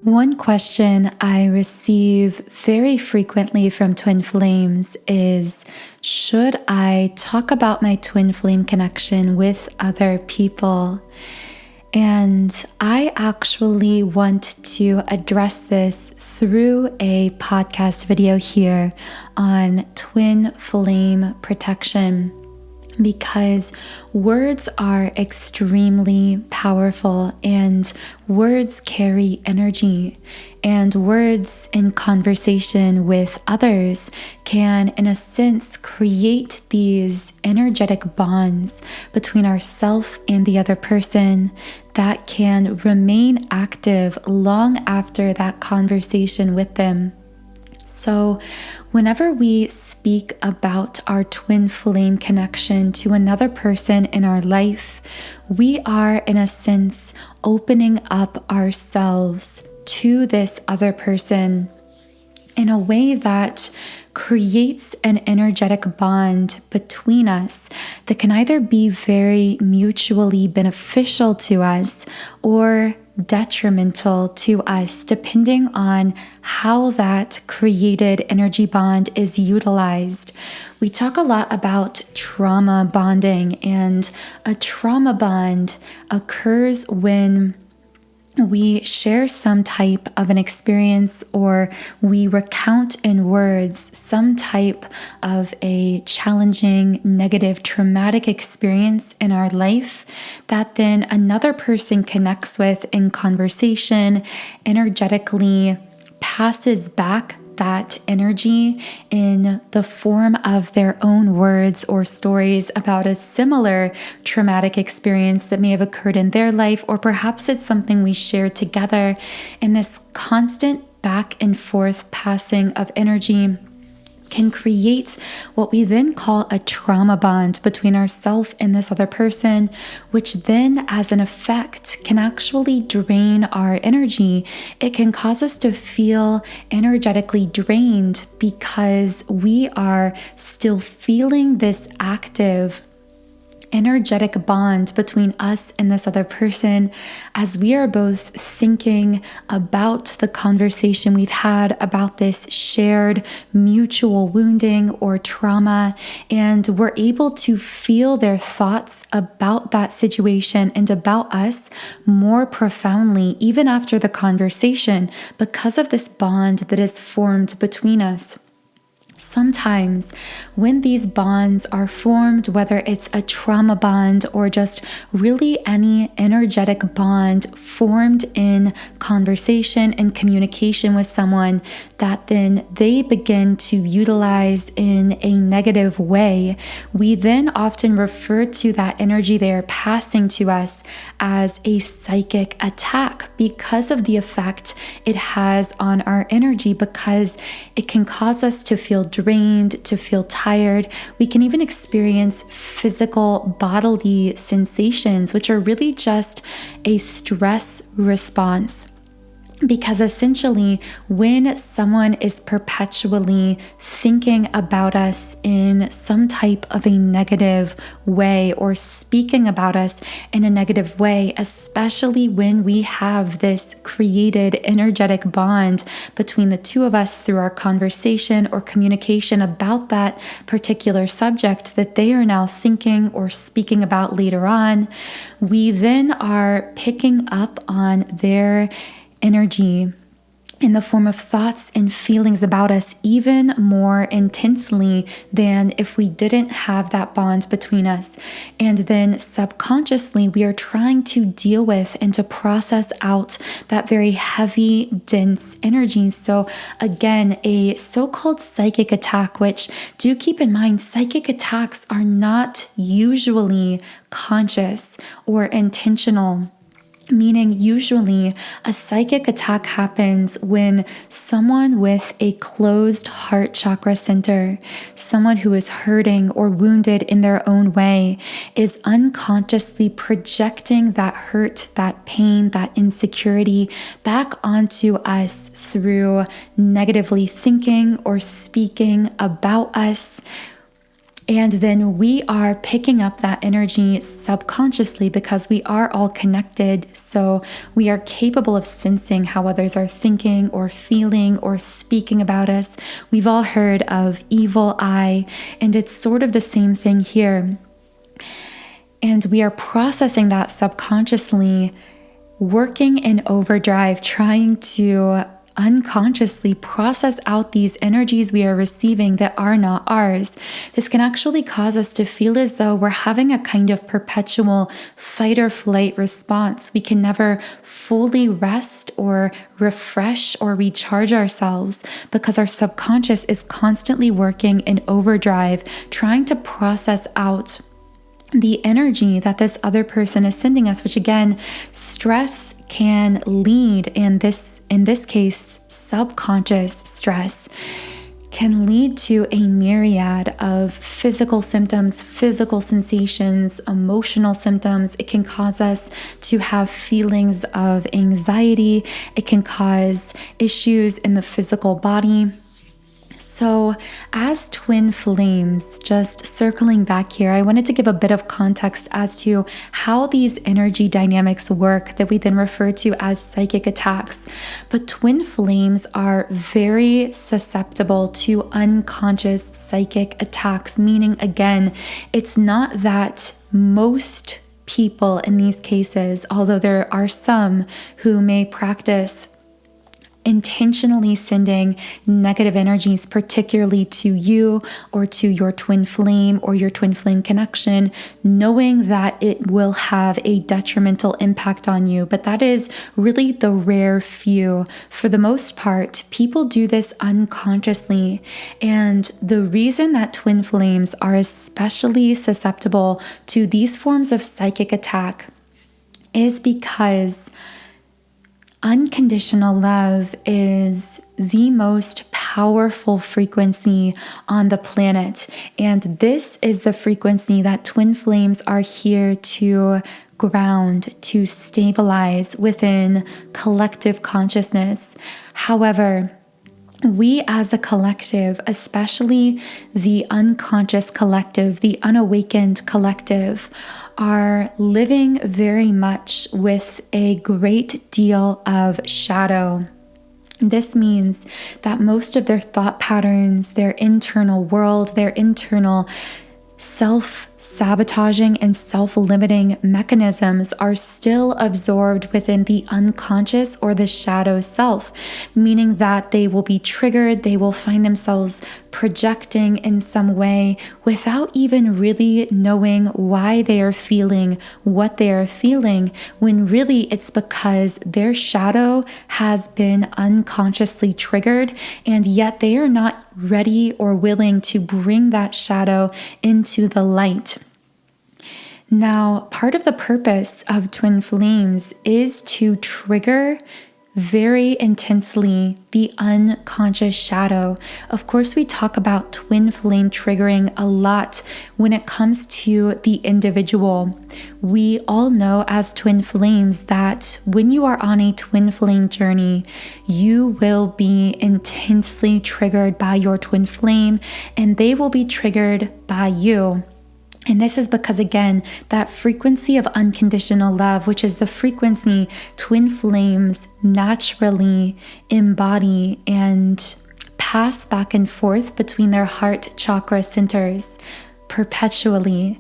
One question I receive very frequently from twin flames is, should I talk about my twin flame connection with other people? And I actually want to address this through a podcast video here on twin flame protection, because words are extremely powerful and words carry energy, and words in conversation with others can, in a sense, create these energetic bonds between ourselves and the other person that can remain active long after that conversation with them. So whenever we speak about our twin flame connection to another person in our life, we are, in a sense, opening up ourselves to this other person in a way that creates an energetic bond between us that can either be very mutually beneficial to us or detrimental to us, depending on how that created energy bond is utilized. We talk a lot about trauma bonding, and a trauma bond occurs when we share some type of an experience, or we recount in words some type of a challenging, negative, traumatic experience in our life that then another person connects with in conversation, energetically passes back that energy in the form of their own words or stories about a similar traumatic experience that may have occurred in their life, or perhaps it's something we shared together. And this constant back and forth passing of energy can create what we then call a trauma bond between ourselves and this other person, which then, as an effect, can actually drain our energy. It can cause us to feel energetically drained because we are still feeling this active energetic bond between us and this other person, as we are both thinking about the conversation we've had about this shared mutual wounding or trauma, and we're able to feel their thoughts about that situation and about us more profoundly even after the conversation, because of this bond that is formed between us. Sometimes when these bonds are formed, whether it's a trauma bond or just really any energetic bond formed in conversation and communication with someone that then they begin to utilize in a negative way, we then often refer to that energy they are passing to us as a psychic attack, because of the effect it has on our energy, because it can cause us to feel drained, to feel tired. We can even experience physical bodily sensations, which are really just a stress response. Because essentially, when someone is perpetually thinking about us in some type of a negative way, or speaking about us in a negative way, especially when we have this created energetic bond between the two of us through our conversation or communication about that particular subject that they are now thinking or speaking about later on, we then are picking up on their energy in the form of thoughts and feelings about us even more intensely than if we didn't have that bond between us. And then subconsciously, we are trying to deal with and to process out that very heavy, dense energy. So again, a so-called psychic attack, which, do keep in mind, psychic attacks are not usually conscious or intentional. Meaning, usually a psychic attack happens when someone with a closed heart chakra center, someone who is hurting or wounded in their own way, is unconsciously projecting that hurt, that pain, that insecurity back onto us through negatively thinking or speaking about us. And then we are picking up that energy subconsciously because we are all connected. So we are capable of sensing how others are thinking or feeling or speaking about us. We've all heard of evil eye, and it's sort of the same thing here. And we are processing that subconsciously, working in overdrive, trying to unconsciously process out these energies we are receiving that are not ours. This can actually cause us to feel as though we're having a kind of perpetual fight or flight response. We can never fully rest or refresh or recharge ourselves because our subconscious is constantly working in overdrive, trying to process out the energy that this other person is sending us, which again, stress can lead, in this case, subconscious stress can lead to a myriad of physical symptoms, physical sensations, emotional symptoms. It can cause us to have feelings of anxiety. It can cause issues in the physical body. So as twin flames, just circling back here, I wanted to give a bit of context as to how these energy dynamics work that we then refer to as psychic attacks. But twin flames are very susceptible to unconscious psychic attacks, meaning again, it's not that most people in these cases, although there are some who may practice intentionally sending negative energies, particularly to you or to your twin flame or your twin flame connection, knowing that it will have a detrimental impact on you. But that is really the rare few. For the most part, people do this unconsciously. And the reason that twin flames are especially susceptible to these forms of psychic attack is because unconditional love is the most powerful frequency on the planet. And this is the frequency that twin flames are here to ground, to stabilize within collective consciousness. However, we as a collective, especially the unconscious collective, the unawakened collective, are living very much with a great deal of shadow. This means that most of their thought patterns, their internal world, their internal self-sabotaging and self-limiting mechanisms are still absorbed within the unconscious or the shadow self, meaning that they will be triggered, they will find themselves projecting in some way without even really knowing why they are feeling what they are feeling, when really it's because their shadow has been unconsciously triggered, and yet they are not ready or willing to bring that shadow into the light. Now, part of the purpose of twin flames is to trigger very intensely the unconscious shadow. Of course, we talk about twin flame triggering a lot when it comes to the individual. We all know as twin flames that when you are on a twin flame journey, you will be intensely triggered by your twin flame, and they will be triggered by you. And this is because, again, that frequency of unconditional love, which is the frequency twin flames naturally embody and pass back and forth between their heart chakra centers perpetually.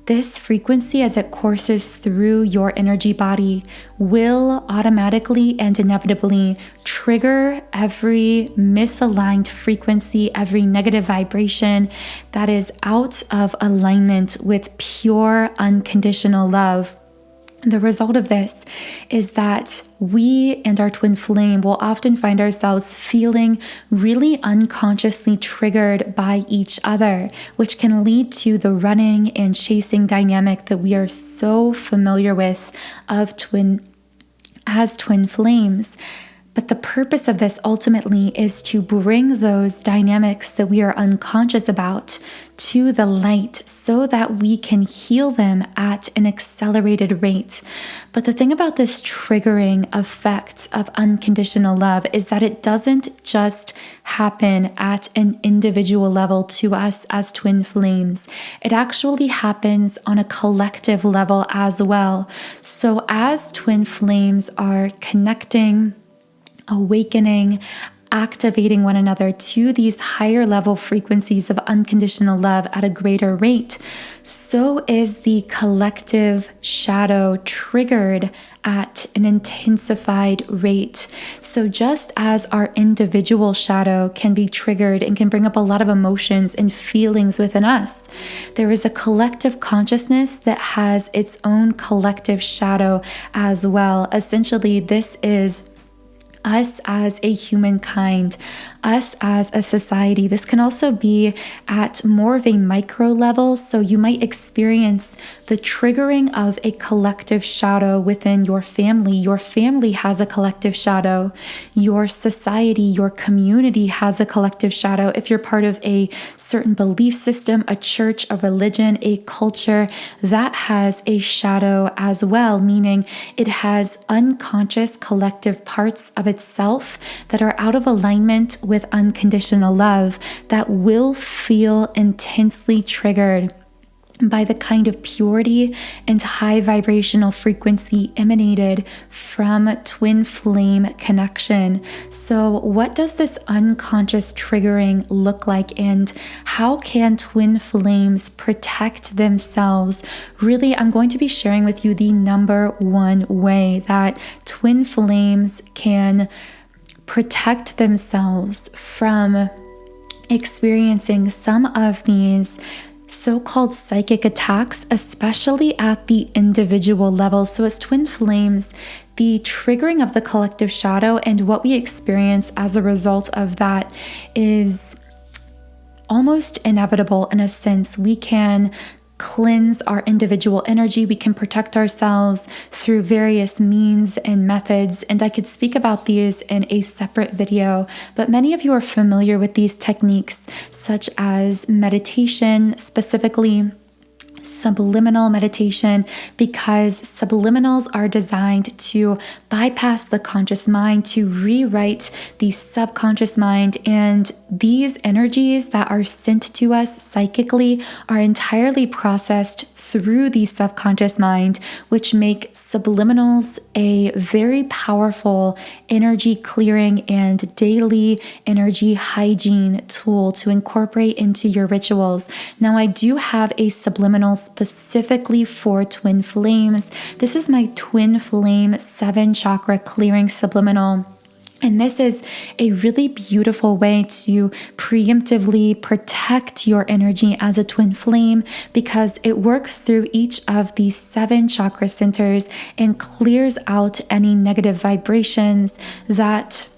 This frequency, as it courses through your energy body, will automatically and inevitably trigger every misaligned frequency, every negative vibration that is out of alignment with pure unconditional love. The result of this is that we and our twin flame will often find ourselves feeling really unconsciously triggered by each other, which can lead to the running and chasing dynamic that we are so familiar with as twin flames. But the purpose of this ultimately is to bring those dynamics that we are unconscious about to the light so that we can heal them at an accelerated rate. But the thing about this triggering effect of unconditional love is that it doesn't just happen at an individual level to us as twin flames. It actually happens on a collective level as well. So as twin flames are connecting, awakening, activating one another to these higher level frequencies of unconditional love at a greater rate, so is the collective shadow triggered at an intensified rate. So just as our individual shadow can be triggered and can bring up a lot of emotions and feelings within us, there is a collective consciousness that has its own collective shadow as well. Essentially, this is us as a humankind, us as a society. This can also be at more of a micro level. So you might experience the triggering of a collective shadow within your family. Your family has a collective shadow. Your society, your community has a collective shadow. If you're part of a certain belief system, a church, a religion, a culture, that has a shadow as well, meaning it has unconscious collective parts of itself that are out of alignment with unconditional love that will feel intensely triggered by the kind of purity and high vibrational frequency emanated from twin flame connection. So what does this unconscious triggering look like, and how can twin flames protect themselves? Really, I'm going to be sharing with you the number one way that twin flames can protect themselves from experiencing some of these so-called psychic attacks, especially at the individual level. So as twin flames, the triggering of the collective shadow and what we experience as a result of that is almost inevitable in a sense. We can cleanse our individual energy. We can protect ourselves through various means and methods. And I could speak about these in a separate video, but many of you are familiar with these techniques, such as meditation, specifically subliminal meditation, because subliminals are designed to bypass the conscious mind, to rewrite the subconscious mind, and these energies that are sent to us psychically are entirely processed through the subconscious mind, which make subliminals a very powerful energy clearing and daily energy hygiene tool to incorporate into your rituals. Now, I do have a subliminal specifically for twin flames. This is my twin flame 7 chakra clearing subliminal. And this is a really beautiful way to preemptively protect your energy as a twin flame, because it works through each of these 7 chakra centers and clears out any negative vibrations that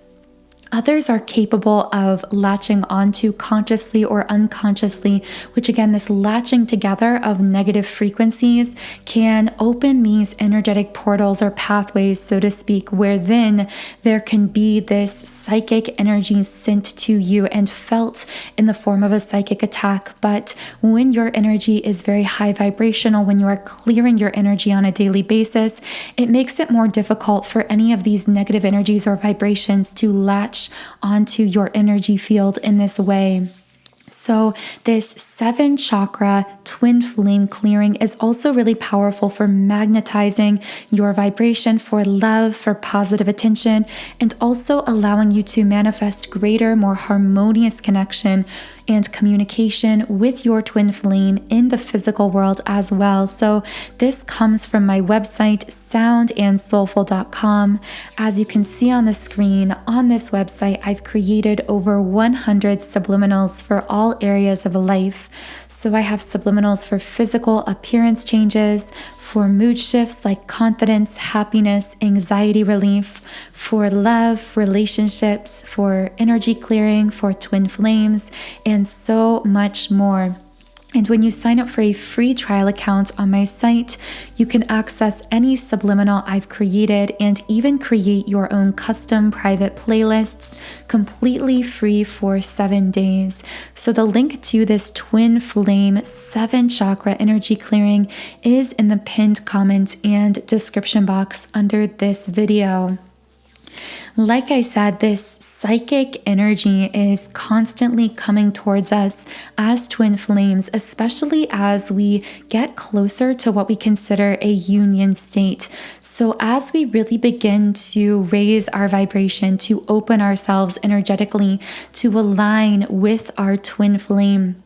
others are capable of latching onto consciously or unconsciously, which again, this latching together of negative frequencies can open these energetic portals or pathways, so to speak, where then there can be this psychic energy sent to you and felt in the form of a psychic attack. But when your energy is very high vibrational, when you are clearing your energy on a daily basis, it makes it more difficult for any of these negative energies or vibrations to latch onto your energy field in this way. So this 7 chakra twin flame clearing is also really powerful for magnetizing your vibration for love, for positive attention, and also allowing you to manifest greater, more harmonious connection and communication with your twin flame in the physical world as well. So this comes from my website, soundandsoulful.com. As you can see on the screen, on this website, I've created over 100 subliminals for all areas of life. So I have subliminals for physical appearance changes, for mood shifts like confidence, happiness, anxiety relief, for love, relationships, for energy clearing, for twin flames, and so much more. And when you sign up for a free trial account on my site, you can access any subliminal I've created and even create your own custom private playlists completely free for 7 days. So the link to this twin flame 7 chakra energy clearing is in the pinned comment and description box under this video. Like I said, this psychic energy is constantly coming towards us as twin flames, especially as we get closer to what we consider a union state. So as we really begin to raise our vibration, to open ourselves energetically, to align with our twin flame,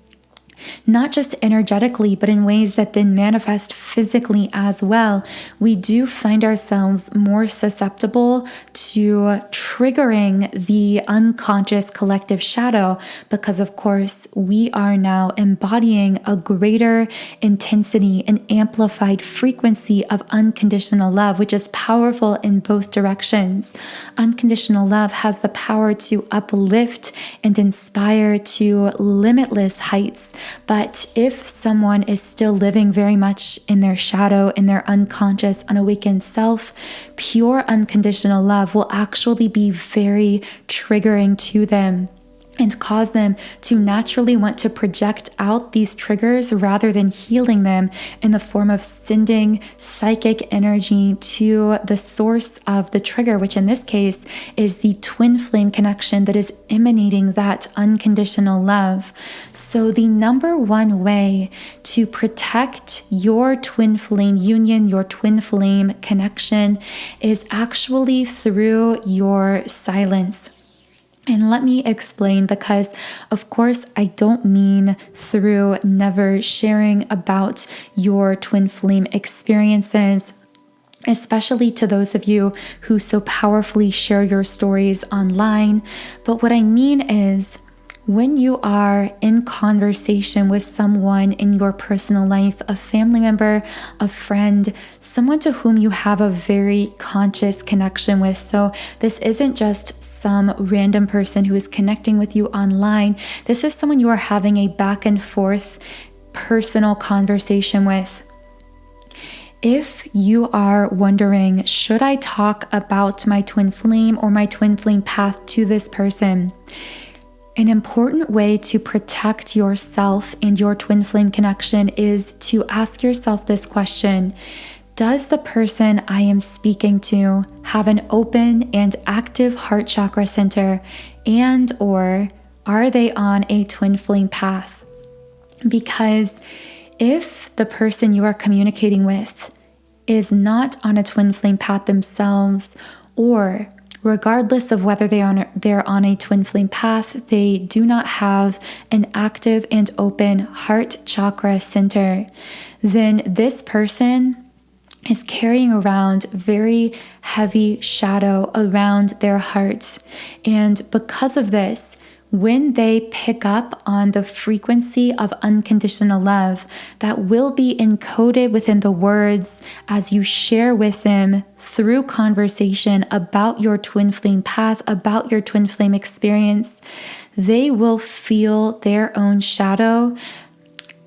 not just energetically, but in ways that then manifest physically as well, we do find ourselves more susceptible to triggering the unconscious collective shadow because, of course, we are now embodying a greater intensity, an amplified frequency of unconditional love, which is powerful in both directions. Unconditional love has the power to uplift and inspire to limitless heights. But if someone is still living very much in their shadow, in their unconscious, unawakened self, pure unconditional love will actually be very triggering to them and cause them to naturally want to project out these triggers rather than healing them in the form of sending psychic energy to the source of the trigger, which in this case is the twin flame connection that is emanating that unconditional love. So the number one way to protect your twin flame union, your twin flame connection, is actually through your silence. And let me explain, because of course I don't mean through never sharing about your twin flame experiences, especially to those of you who so powerfully share your stories online. But what I mean is, when you are in conversation with someone in your personal life, a family member, a friend, someone to whom you have a very conscious connection with. So this isn't just some random person who is connecting with you online. This is someone you are having a back and forth personal conversation with. If you are wondering, should I talk about my twin flame or my twin flame path to this person? An important way to protect yourself and your twin flame connection is to ask yourself this question: does the person I am speaking to have an open and active heart chakra center, and or are they on a twin flame path? Because if the person you are communicating with is not on a twin flame path themselves, or regardless of whether they're on a twin flame path, they do not have an active and open heart chakra center, then this person is carrying around very heavy shadow around their heart. And because of this, when they pick up on the frequency of unconditional love that will be encoded within the words as you share with them through conversation about your twin flame path, about your twin flame experience, they will feel their own shadow,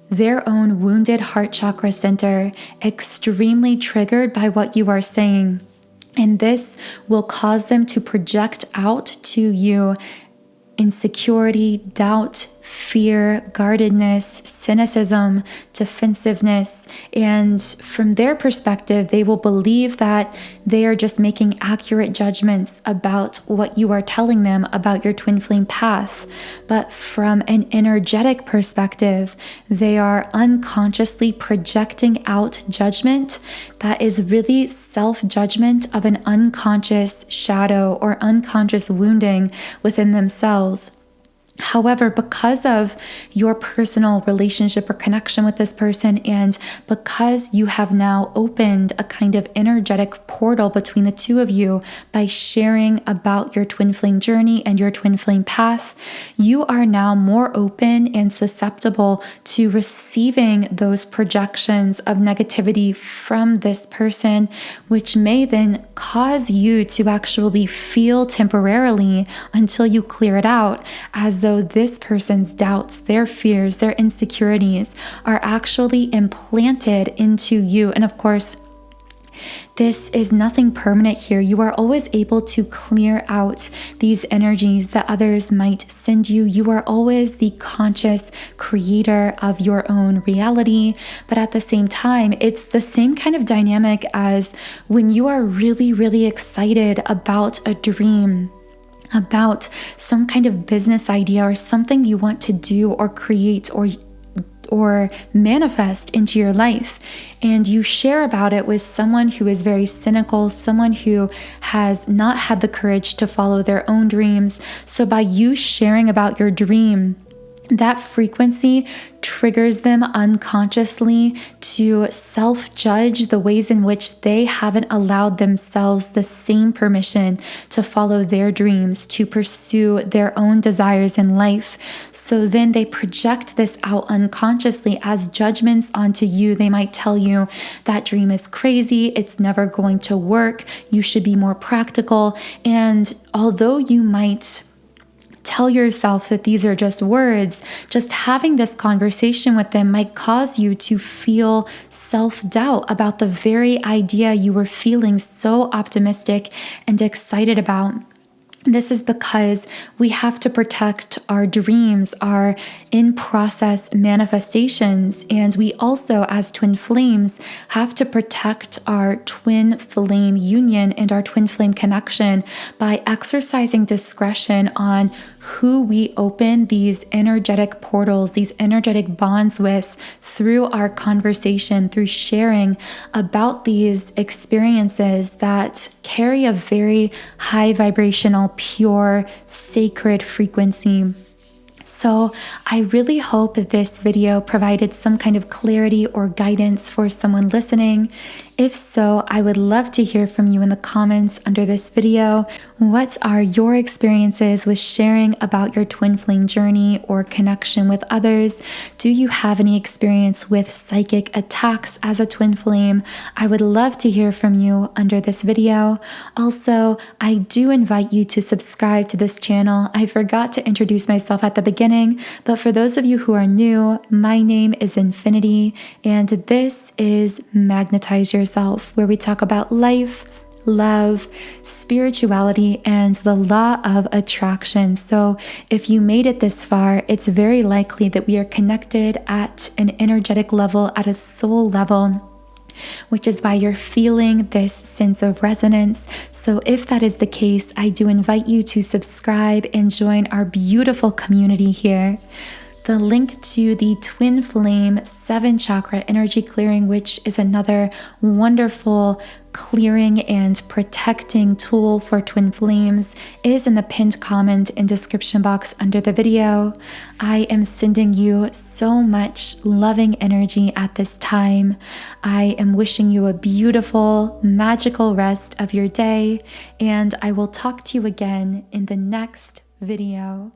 their own wounded heart chakra center extremely triggered by what you are saying. And this will cause them to project out to you insecurity, doubt, fear, guardedness, cynicism, defensiveness. And from their perspective, they will believe that they are just making accurate judgments about what you are telling them about your twin flame path. But from an energetic perspective, they are unconsciously projecting out judgment that is really self-judgment of an unconscious shadow or unconscious wounding within themselves. However, because of your personal relationship or connection with this person, and because you have now opened a kind of energetic portal between the two of you by sharing about your twin flame journey and your twin flame path, you are now more open and susceptible to receiving those projections of negativity from this person, which may then cause you to actually feel temporarily, until you clear it out, as though this person's doubts, their fears, their insecurities are actually implanted into you. And of course, this is nothing permanent here. You are always able to clear out these energies that others might send you. You are always the conscious creator of your own reality. But at the same time, it's the same kind of dynamic as when you are really, really excited about a dream, about some kind of business idea or something you want to do or create or manifest into your life, and you share about it with someone who is very cynical, someone who has not had the courage to follow their own dreams. So by you sharing about your dream, that frequency triggers them unconsciously to self-judge the ways in which they haven't allowed themselves the same permission to follow their dreams, to pursue their own desires in life. So then they project this out unconsciously as judgments onto you. They might tell you that dream is crazy, it's never going to work, you should be more practical. And although you might tell yourself that these are just words, just having this conversation with them might cause you to feel self-doubt about the very idea you were feeling so optimistic and excited about. This is because we have to protect our dreams, our in-process manifestations, and we also, as twin flames, have to protect our twin flame union and our twin flame connection by exercising discretion on who we open these energetic portals, these energetic bonds with through our conversation, through sharing about these experiences that carry a very high vibrational, pure, sacred frequency. So I really hope this video provided some kind of clarity or guidance for someone listening. If so, I would love to hear from you in the comments under this video. What are your experiences with sharing about your twin flame journey or connection with others? Do you have any experience with psychic attacks as a twin flame? I would love to hear from you under this video. Also, I do invite you to subscribe to this channel. I forgot to introduce myself at the beginning, but for those of you who are new, my name is Infinity, and this is Magnetize Yourself, where we talk about life, love, spirituality, and the law of attraction. So if you made it this far, it's very likely that we are connected at an energetic level, at a soul level, which is why you're feeling this sense of resonance. So if that is the case, I do invite you to subscribe and join our beautiful community here. The link to the Twin Flame 7 Chakra Energy Clearing, which is another wonderful clearing and protecting tool for twin flames, is in the pinned comment and description box under the video. I am sending you so much loving energy at this time. I am wishing you a beautiful, magical rest of your day, and I will talk to you again in the next video.